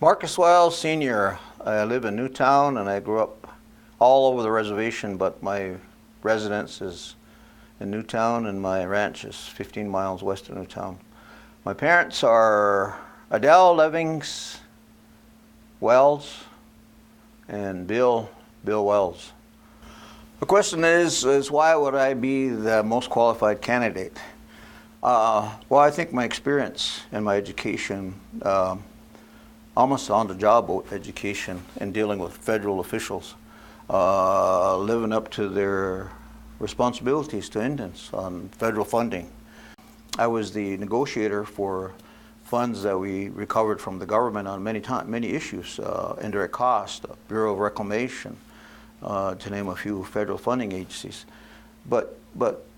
Marcus Wiles Sr. I live in Newtown and I grew up all over the reservation, but my residence is in Newtown and my ranch is 15 miles west of Newtown. My parents are Adele Levings Wells and Bill Wells. The question is why would I be the most qualified candidate? Well, I think my experience and my education, almost on-the-job education in dealing with federal officials, living up to their responsibilities to Indians on federal funding. I was the negotiator for funds that we recovered from the government on many issues, indirect cost, Bureau of Reclamation, to name a few federal funding agencies. But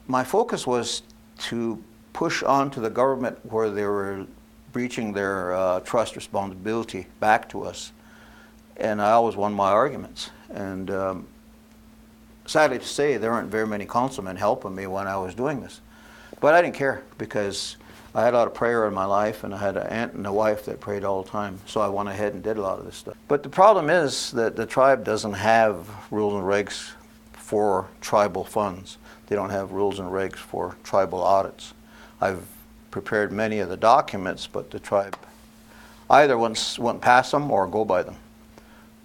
my focus was to push on to the government where they were breaching their trust responsibility back to us. And I always won my arguments. And sadly to say, there weren't very many councilmen helping me when I was doing this. But I didn't care because I had a lot of prayer in my life and I had an aunt and a wife that prayed all the time. So I went ahead and did a lot of this stuff. But the problem is that the tribe doesn't have rules and regs for tribal funds. They don't have rules and regs for tribal audits. I've prepared many of the documents, but the tribe either wouldn't pass them or go by them.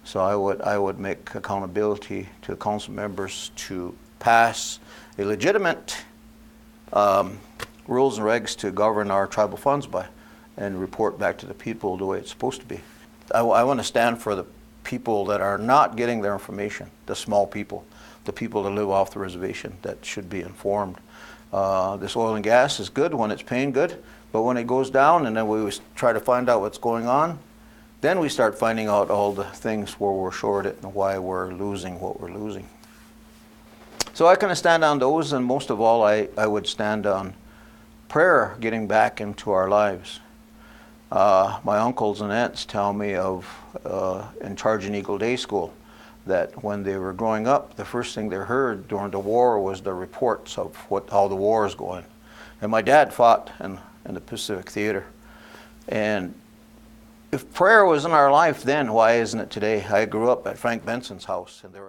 So I would make accountability to council members to pass a legitimate rules and regs to govern our tribal funds by and report back to the people the way it's supposed to be. I want to stand for the people that are not getting their information, the small people, the people that live off the reservation that should be informed. This oil and gas is good when it's paying good, but when it goes down and then we try to find out what's going on, then we start finding out all the things where we're short it and why we're losing what we're losing. So I kind of stand on those, and most of all I would stand on prayer getting back into our lives. My uncles and aunts tell me of in Charging Eagle Day School that when they were growing up, the first thing they heard during the war was the reports of how the war is going. And my dad fought in the Pacific Theater. And if prayer was in our life then, why isn't it today? I grew up at Frank Benson's house, and there were